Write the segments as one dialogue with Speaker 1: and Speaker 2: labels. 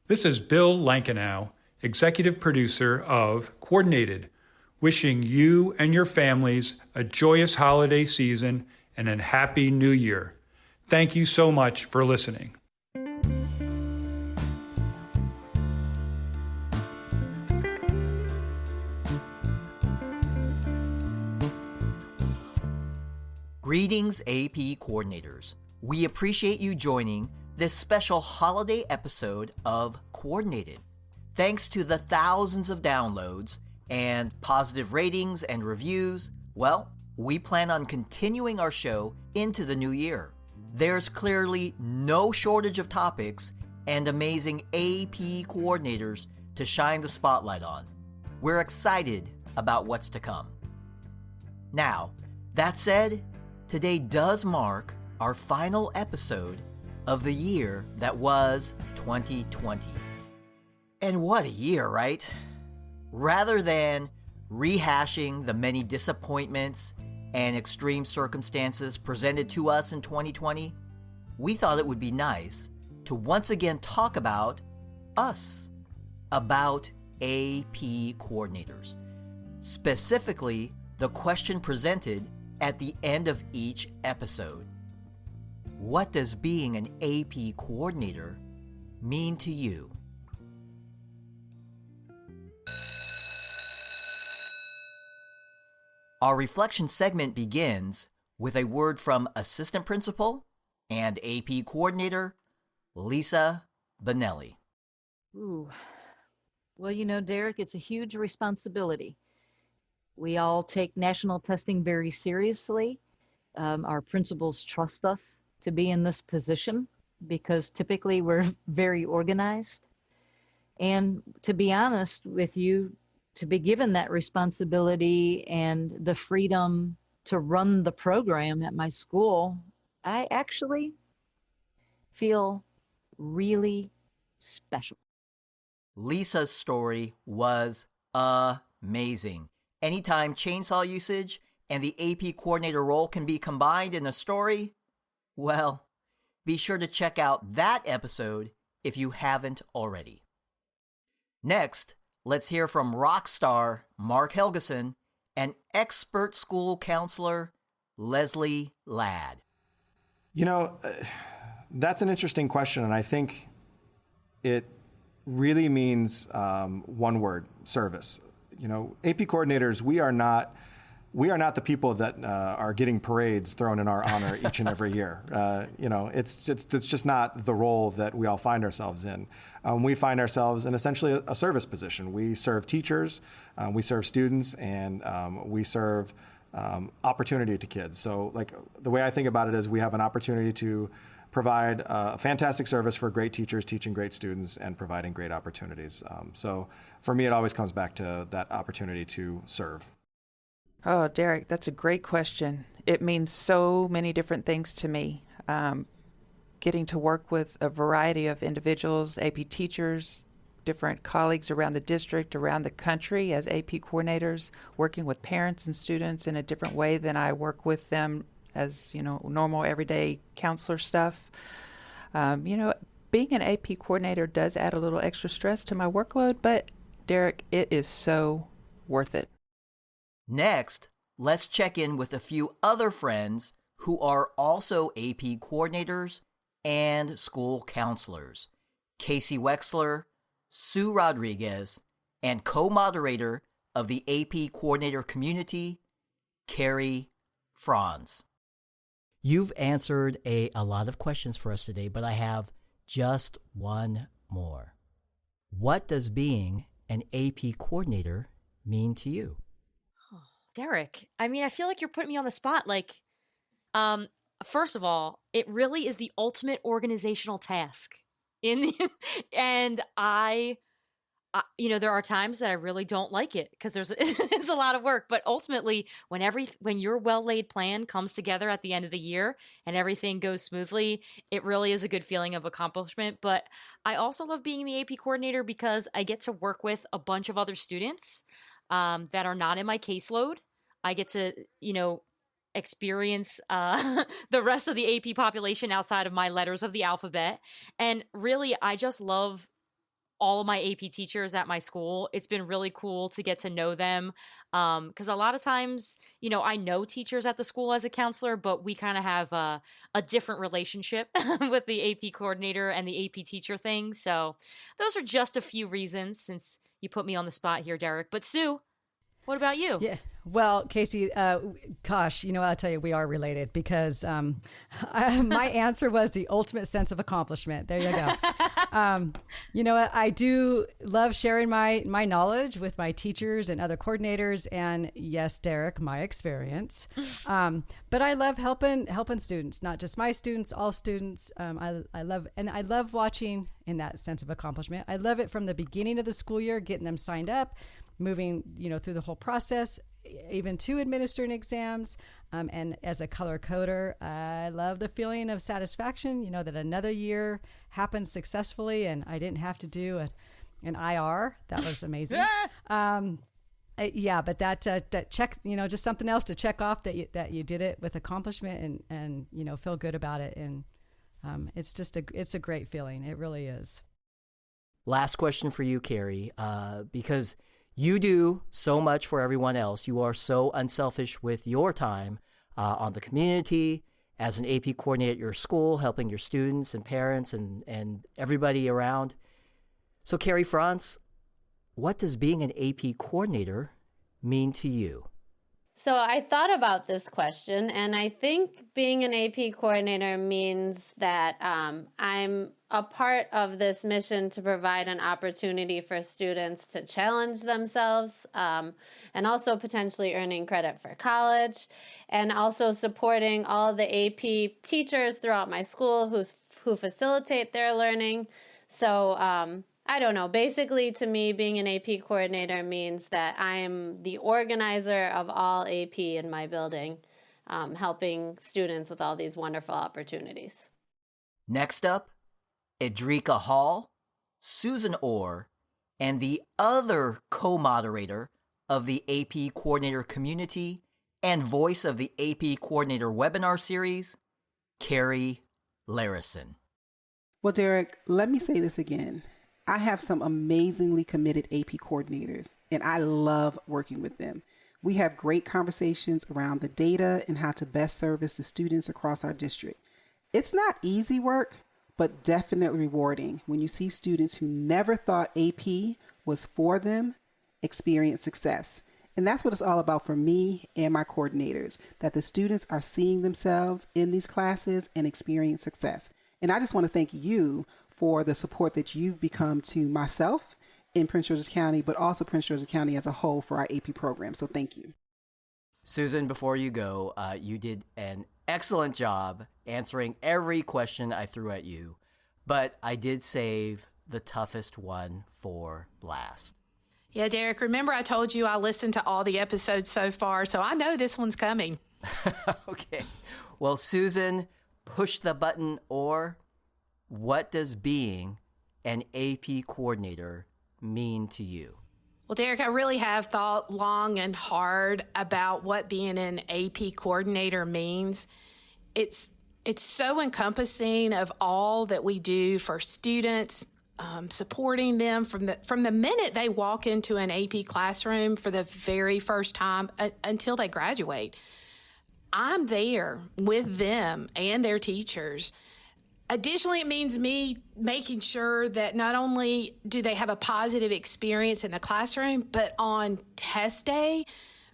Speaker 1: This is Bill Lankenow, executive producer of Coordinated, wishing you and your families a joyous holiday season and a happy new year. Thank you so much for listening.
Speaker 2: Greetings, AP coordinators. We appreciate you joining this special holiday episode of Coordinated. Thanks to the thousands of downloads and positive ratings and reviews, well, we plan on continuing our show into the new year. There's clearly no shortage of topics and amazing AP coordinators to shine the spotlight on. We're excited about what's to come. Now, that said, today does mark our final episode of the year that was 2020. And what a year, right? Rather than rehashing the many disappointments and extreme circumstances presented to us in 2020, we thought it would be nice to once again talk about us, about AP coordinators. Specifically, the question presented at the end of each episode. What does being an AP coordinator mean to you? Our reflection segment begins with a word from Assistant Principal and AP Coordinator Lisa Benelli.
Speaker 3: Ooh. Well, Derek, it's a huge responsibility. We all take national testing very seriously. Our principals trust us to be in this position because typically we're very organized. And to be honest with you, to be given that responsibility and the freedom to run the program at my school, I actually feel really special.
Speaker 2: Lisa's story was amazing. Anytime chainsaw usage and the AP coordinator role can be combined in a story, well, be sure to check out that episode if you haven't already. Next, let's hear from rock star Mark Helgeson and expert school counselor Leslie Ladd.
Speaker 4: That's an interesting question, and I think it really means one word: service. AP coordinators, we are not the people that are getting parades thrown in our honor each and every year. It's just not the role that we all find ourselves in. We find ourselves in essentially a service position. We serve teachers, we serve students, and we serve opportunity to kids. So, the way I think about it is we have an opportunity to provide a fantastic service for great teachers, teaching great students, and providing great opportunities. So for me, it always comes back to that opportunity to serve.
Speaker 5: Oh, Derek, that's a great question. It means so many different things to me. Getting to work with a variety of individuals, AP teachers, different colleagues around the district, around the country as AP coordinators, working with parents and students in a different way than I work with them as, normal everyday counselor stuff. Being an AP coordinator does add a little extra stress to my workload, but Derek, it is so worth it.
Speaker 2: Next, let's check in with a few other friends who are also AP coordinators and school counselors. Casey Wexler, Sue Rodriguez, and co-moderator of the AP coordinator community, Carrie Franz. You've answered a lot of questions for us today, but I have just one more. What does being an AP coordinator mean to you?
Speaker 6: Derek, I feel like you're putting me on the spot. First of all, it really is the ultimate organizational task. And there are times that I really don't like it because it's a lot of work. But ultimately, when your well-laid plan comes together at the end of the year and everything goes smoothly, it really is a good feeling of accomplishment. But I also love being the AP coordinator because I get to work with a bunch of other students that are not in my caseload. I get to, experience the rest of the AP population outside of my letters of the alphabet. And really, I just love all of my AP teachers at my school. It's been really cool to get to know them. Because a lot of times, I know teachers at the school as a counselor, but we kind of have a different relationship with the AP coordinator and the AP teacher thing. So those are just a few reasons, since you put me on the spot here, Derek. But Sue, what about you?
Speaker 7: Yeah. Well, Casey, gosh, I'll tell you, we are related because my answer was the ultimate sense of accomplishment. There you go. You know what? I do love sharing my knowledge with my teachers and other coordinators. And yes, Derek, my experience. But I love helping students, not just my students, all students. I love watching in that sense of accomplishment. I love it from the beginning of the school year, getting them signed up, moving, through the whole process, even to administering exams. And as a color coder, I love the feeling of satisfaction, that another year happened successfully and I didn't have to do an IR. That was amazing. But that check, just something else to check off that you did it with accomplishment and feel good about it. And it's a great feeling. It really is.
Speaker 2: Last question for you, Carrie, because you do so much for everyone else. You are so unselfish with your time on the community, as an AP coordinator at your school, helping your students and parents and everybody around. So, Carrie France, what does being an AP coordinator mean to you?
Speaker 8: So I thought about this question, and I think being an AP coordinator means that I'm a part of this mission to provide an opportunity for students to challenge themselves, and also potentially earning credit for college, and also supporting all the AP teachers throughout my school who facilitate their learning. So I don't know. Basically, to me, being an AP coordinator means that I'm the organizer of all AP in my building, helping students with all these wonderful opportunities.
Speaker 2: Next up, Edrika Hall, Susan Orr, and the other co-moderator of the AP Coordinator Community and voice of the AP Coordinator webinar series, Carrie Larison.
Speaker 9: Well, Derek, let me say this again. I have some amazingly committed AP coordinators, and I love working with them. We have great conversations around the data and how to best service the students across our district. It's not easy work, but definitely rewarding when you see students who never thought AP was for them experience success. And that's what it's all about for me and my coordinators, that the students are seeing themselves in these classes and experience success. And I just want to thank you for the support that you've become to myself in Prince George's County, but also Prince George's County as a whole for our AP program. So thank you.
Speaker 2: Susan, before you go, you did an excellent job answering every question I threw at you, but I did save the toughest one for last.
Speaker 10: Yeah, Derek, remember I told you I listened to all the episodes so far, so I know this one's coming.
Speaker 2: Okay. Well, Susan, push the button. Or what does being an AP coordinator mean to you?
Speaker 10: Well, Derek, I really have thought long and hard about what being an AP coordinator means. It's so encompassing of all that we do for students, supporting them from the minute they walk into an AP classroom for the very first time until they graduate. I'm there with them and their teachers. Additionally, it means me making sure that not only do they have a positive experience in the classroom, but on test day,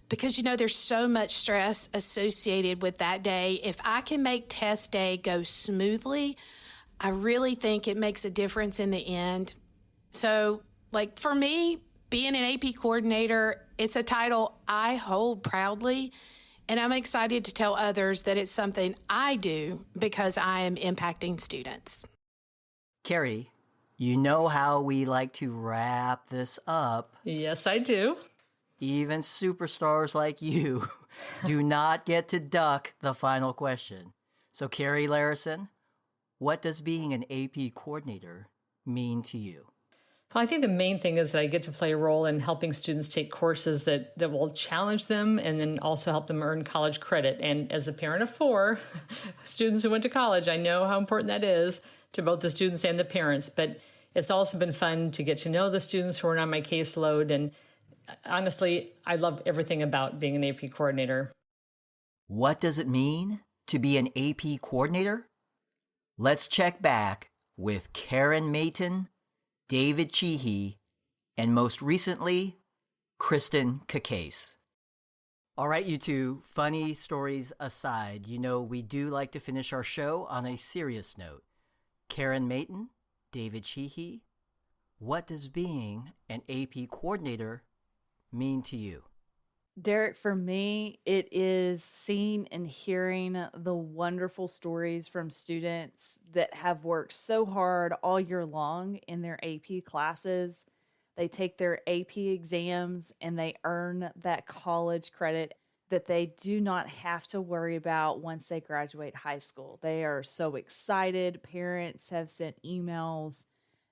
Speaker 10: because, there's so much stress associated with that day. If I can make test day go smoothly, I really think it makes a difference in the end. So, for me, being an AP coordinator, it's a title I hold proudly. And I'm excited to tell others that it's something I do because I am impacting students.
Speaker 2: Carrie, you know how we like to wrap this up.
Speaker 11: Yes, I do.
Speaker 2: Even superstars like you do not get to duck the final question. So, Carrie Larison, what does being an AP coordinator mean to you?
Speaker 11: Well, I think the main thing is that I get to play a role in helping students take courses that will challenge them and then also help them earn college credit. And as a parent of 4 students who went to college, I know how important that is to both the students and the parents. But it's also been fun to get to know the students who are on my caseload. And honestly, I love everything about being an AP coordinator.
Speaker 2: What does it mean to be an AP coordinator? Let's check back with Karen Mayton, David Cheehee, and most recently, Kristen Cacase. All right, you two, funny stories aside, we do like to finish our show on a serious note. Karen Mayton, David Cheehee, what does being an AP coordinator mean to you?
Speaker 12: Derek, for me, it is seeing and hearing the wonderful stories from students that have worked so hard all year long in their AP classes. They take their AP exams and they earn that college credit that they do not have to worry about once they graduate high school. They are so excited. Parents have sent emails,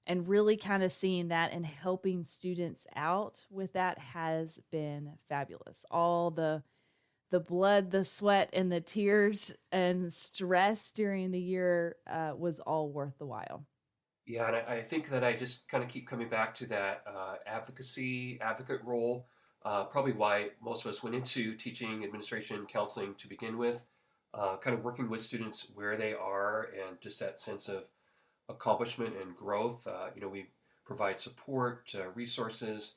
Speaker 12: and really kind of seeing that and helping students out with that has been fabulous. All the blood, the sweat, and the tears and stress during the year was all worth the while.
Speaker 13: Yeah, and I think that I just kind of keep coming back to that advocate role. Probably why most of us went into teaching, administration, counseling to begin with, kind of working with students where they are and just that sense of accomplishment and growth. We provide support, resources,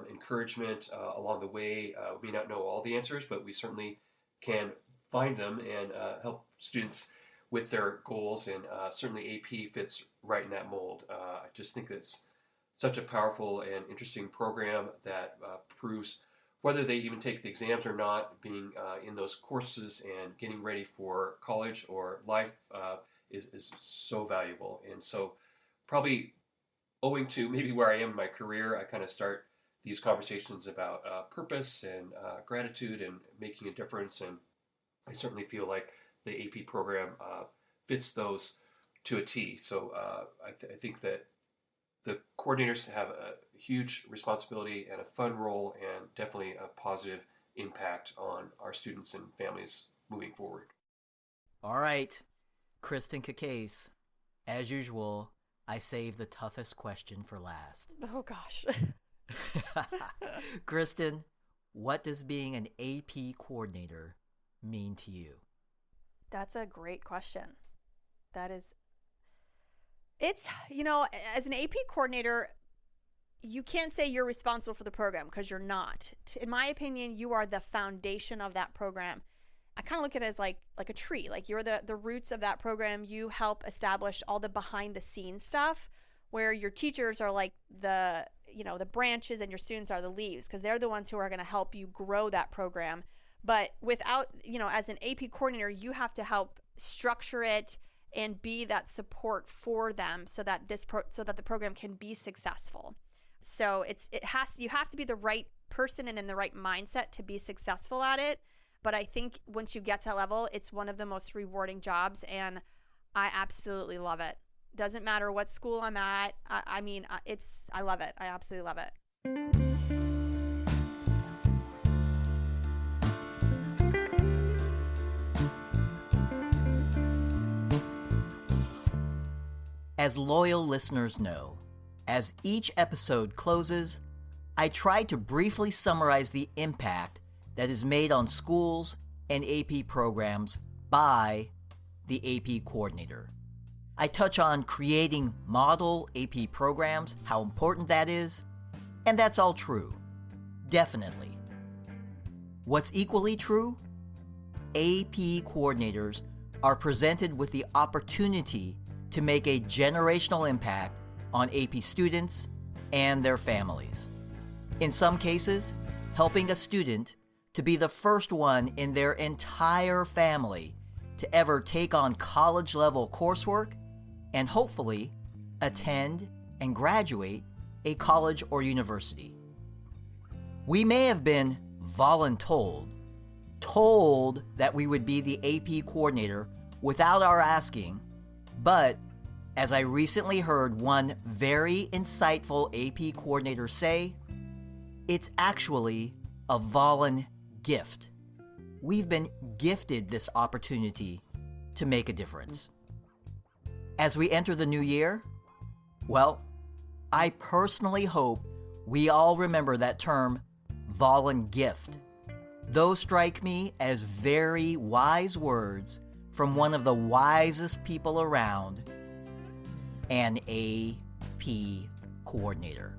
Speaker 13: encouragement along the way. We may not know all the answers, but we certainly can find them and help students with their goals. And certainly AP fits right in that mold. I just think it's such a powerful and interesting program that proves whether they even take the exams or not, being in those courses and getting ready for college or life is so valuable. And so probably owing to maybe where I am in my career, I kind of start these conversations about purpose and gratitude and making a difference. And I certainly feel like the AP program fits those to a T. So I think that the coordinators have a huge responsibility and a fun role and definitely a positive impact on our students and families moving forward.
Speaker 2: All right, Kristen Cacase, as usual, I save the toughest question for last.
Speaker 14: Oh, gosh.
Speaker 2: Kristen, what does being an AP coordinator mean to you?
Speaker 14: That's a great question. It's, as an AP coordinator, you can't say you're responsible for the program because you're not. In my opinion, you are the foundation of that program. I kind of look at it as like a tree. Like you're the roots of that program. You help establish all the behind the scenes stuff, where your teachers are like the branches and your students are the leaves, because they're the ones who are going to help you grow that program. But without, as an AP coordinator, you have to help structure it and be that support for them so that the program can be successful. So you have to be the right person and in the right mindset to be successful at it. But I think once you get to that level, it's one of the most rewarding jobs, and I absolutely love it. Doesn't matter what school I'm at. I love it. I absolutely love it.
Speaker 2: As loyal listeners know, as each episode closes, I try to briefly summarize the impact that is made on schools and AP programs by the AP coordinator. I touch on creating model AP programs, how important that is, and that's all true. Definitely. What's equally true? AP coordinators are presented with the opportunity to make a generational impact on AP students and their families. In some cases, helping a student to be the first one in their entire family to ever take on college-level coursework and hopefully attend and graduate a college or university. We may have been volun-told, told that we would be the AP coordinator without our asking, but as I recently heard one very insightful AP coordinator say, it's actually a volun gift. We've been gifted this opportunity to make a difference. As we enter the new year, Well, I personally hope we all remember that term, volun-gift. Those strike me as very wise words from one of the wisest people around, an AP coordinator.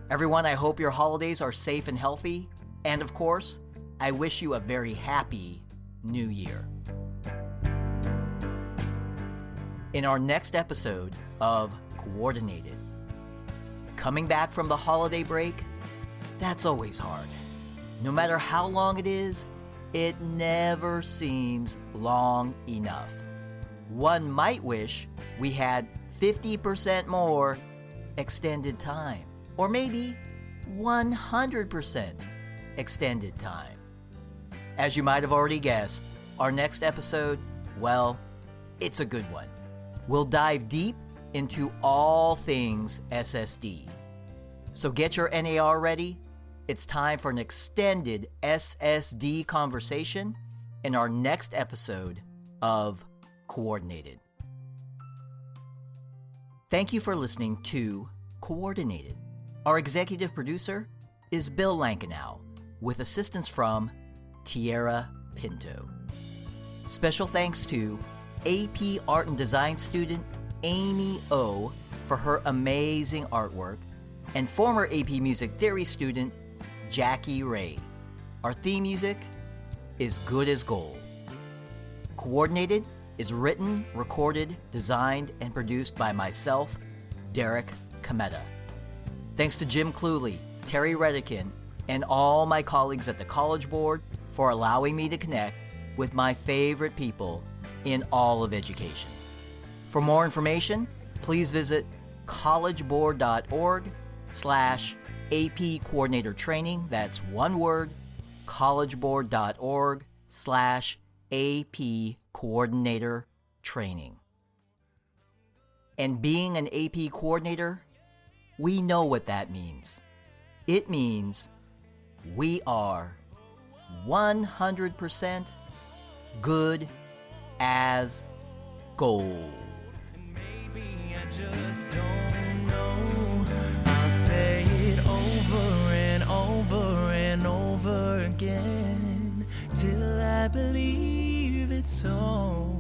Speaker 2: Everyone, I hope your holidays are safe and healthy, and of course, I wish you a very happy New Year. In our next episode of Coordinated, coming back from the holiday break, that's always hard. No matter how long it is, it never seems long enough. One might wish we had 50% more extended time, or maybe 100% extended time. As you might have already guessed, our next episode, well, it's a good one. We'll dive deep into all things SSD. So get your NAR ready. It's time for an extended SSD conversation in our next episode of Coordinated. Thank you for listening to Coordinated. Our executive producer is Bill Lankenow, with assistance from Tierra Pinto. Special thanks to AP Art and Design student Amy O for her amazing artwork, and former AP Music Theory student Jackie Ray. Our theme music is Good as Gold. Coordinated is written, recorded, designed, and produced by myself, Derek Kameda. Thanks to Jim Cluley, Terry Redican, and all my colleagues at the College Board for allowing me to connect with my favorite people in all of education. For more information, please visit collegeboard.org/AP Coordinator Training. That's one word, collegeboard.org/AP Coordinator Training. And being an AP coordinator, we know what that means. It means we are 100% good as gold.
Speaker 15: Maybe I just don't know. I'll say it over and over and over again till I believe it's so.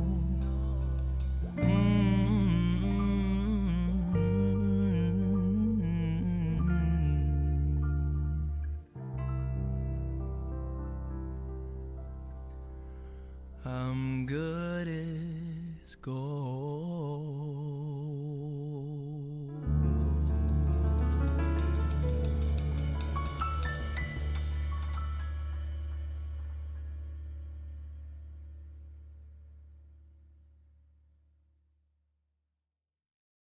Speaker 15: I'm good as gold.